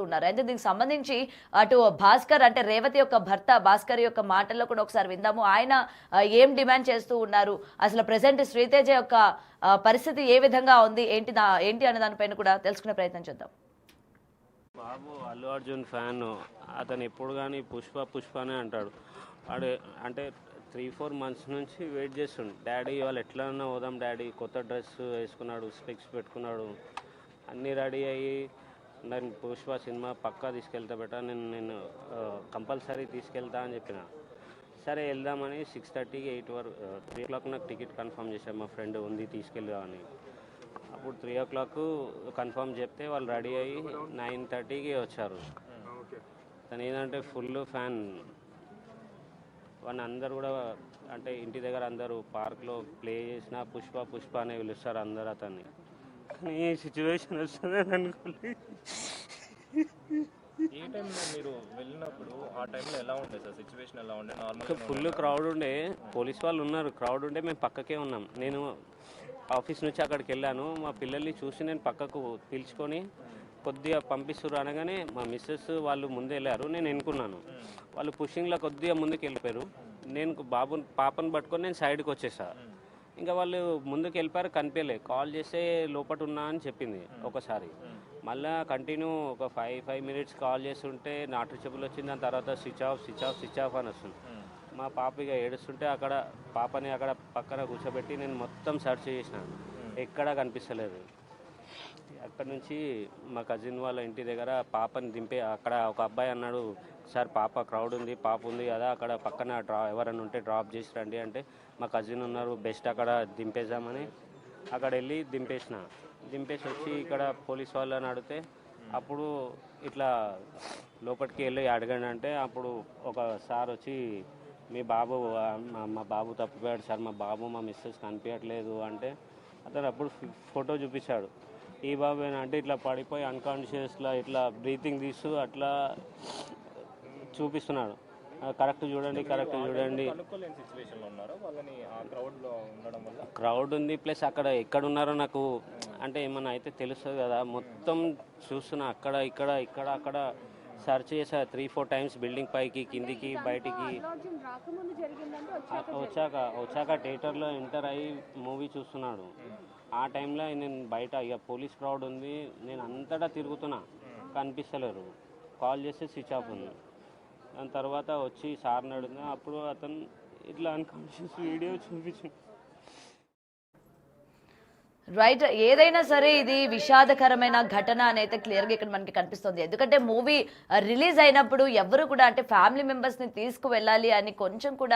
ఉన్నారు. అయితే దీనికి సంబంధించి అటు భాస్కర్ అంటే రేవతి యొక్క భర్త భాస్కర్ యొక్క మాటల్లో కూడా ఒకసారి విందాము. ఆయన ఏం డిమాండ్ చేస్తూ ఉన్నారు, అసలు ప్రెసెంట్ శ్రీతేజ యొక్క పరిస్థితి ఏ విధంగా ఉంది, ఏంటి అనే దానిపైన కూడా తెలుసుకునే ప్రయత్నం చేద్దాం. బాబు అల్లు అర్జున్ ఫ్యాన్. అతను ఎప్పుడు కానీ పుష్ప పుష్పనే అంటాడు. వాడు అంటే 3-4 మంత్స్ నుంచి వెయిట్ చేస్తుండు. డాడీ ఇవాళ ఎట్లన్నా పోదాం డాడీ, కొత్త డ్రెస్ వేసుకున్నాడు, స్పెక్స్ పెట్టుకున్నాడు, అన్నీ రెడీ అయ్యి నేను పుష్ప సినిమా పక్కా తీసుకెళ్తా బెటా, నేను కంపల్సరీ తీసుకెళ్తా అని చెప్పిన. సరే వెళ్దామని 6:30కి 8 వరకు 3 o'clock నాకు టికెట్ కన్ఫర్మ్ చేశాను. మా ఫ్రెండ్ ఉంది తీసుకెళ్దామని. అప్పుడు 3 o'clock కన్ఫర్మ్ చెప్తే వాళ్ళు రెడీ అయ్యి 9:30కి వచ్చారు. తను ఏంటంటే ఫుల్ ఫ్యాన్. వాళ్ళని అందరు కూడా అంటే ఇంటి దగ్గర అందరూ పార్క్లో ప్లే చేసిన పుష్ప పుష్ప అనే పిలుస్తారు అందరు అతన్ని. కానీ ఈ సిచ్యువేషన్ వస్తుంది అనుకోలేదు. ఏ టైంలో మీరు వెళ్ళినప్పుడు ఆ టైంలో ఎలా ఉండే సార్, సిచ్యువేషన్ ఎలా ఉండే? నార్మల్ ఫుల్ క్రౌడ్ ఉండే, పోలీస్ వాళ్ళు ఉన్నారు, క్రౌడ్ ఉండే, మేము పక్కకే ఉన్నాం. నేను ఆఫీస్ నుంచి అక్కడికి వెళ్ళాను. మా పిల్లల్ని చూసి నేను పక్కకు పిలుచుకొని కొద్దిగా పంపిస్తున్నారు అనగానే మా మిస్సెస్ వాళ్ళు ముందు వెళ్ళారు, నేను ఎన్నుకున్నాను. వాళ్ళు పుషింగ్లో కొద్దిగా ముందుకు వెళ్ళిపోయారు. నేను పాపను పట్టుకొని నేను సైడ్కి వచ్చేసా. ఇంకా వాళ్ళు ముందుకు వెళ్ళిపోయారు, కనిపించలే. కాల్ చేస్తే లోపల ఉన్నా అని చెప్పింది ఒకసారి. మళ్ళీ కంటిన్యూ ఒక 5 minutes కాల్ చేస్తుంటే నాట్ రీచబుల్ వచ్చింది. దాని తర్వాత స్విచ్ ఆఫ్ అని వస్తుంది. మా పాప ఇక ఏడుస్తుంటే అక్కడ పాపని అక్కడ పక్కన కూర్చోబెట్టి నేను మొత్తం సెర్చ్ చేసిన, ఎక్కడా కనిపిస్తలేదు. అక్కడ నుంచి మా కజిన్ వాళ్ళ ఇంటి దగ్గర పాపని దింపే, అక్కడ ఒక అబ్బాయి అన్నాడు, సార్ పాప క్రౌడ్ ఉంది, పాప ఉంది కదా అక్కడ పక్కన ఎవరైనా ఉంటే డ్రాప్ చేసి రండి అంటే, మా కజిన్ ఉన్నారు బెస్ట్ అక్కడ దింపేసామని అక్కడ వెళ్ళి దింపేసి వచ్చి ఇక్కడ పోలీస్ వాళ్ళని అడిగితే అప్పుడు ఇట్లా లోపలికి వెళ్ళి అడగండి అంటే, అప్పుడు ఒక సార్ వచ్చి మీ బాబు మా బాబు తప్పిపోయాడు సార్, మా బాబు మా మిస్సెస్ కనిపించట్లేదు అంటే, అతను అప్పుడు ఫోటో చూపించాడు. ఈ బాబు అంటే ఇట్లా పడిపోయి అన్కాన్షియస్లో ఇట్లా బ్రీతింగ్ తీస్తూ అట్లా చూపిస్తున్నాడు. కరెక్ట్ చూడండి. క్రౌడ్ ఉంది, ప్లస్ అక్కడ ఎక్కడ ఉన్నారో నాకు అంటే ఏమన్నా అయితే తెలుస్తుంది కదా. మొత్తం చూస్తున్నా, అక్కడ సర్చ్ చేసా 3-4 times, బిల్డింగ్ పైకి కిందికి బయటికి. వచ్చాక థియేటర్లో ఎంటర్ అయ్యి మూవీ చూస్తున్నాడు. ఆ టైంలో నేను బయట ఇక పోలీస్ క్రౌడ్ ఉంది, నేను అంతటా తిరుగుతున్నా, కనిపిస్తలేరు. కాల్ చేస్తే స్విచ్ ఆఫ్ ఉంది. దాని తర్వాత వచ్చి సార్ని అడిగినా అప్పుడు అతను ఇట్లా అన్కాన్షియస్ వీడియో చూపించింది. రైట్, ఏదైనా సరే ఇది విషాదకరమైన ఘటన అని అయితే క్లియర్గా ఇక్కడ మనకి కనిపిస్తుంది. ఎందుకంటే మూవీ రిలీజ్ అయినప్పుడు ఎవరు కూడా అంటే ఫ్యామిలీ మెంబర్స్ని తీసుకువెళ్ళాలి అని కొంచెం కూడా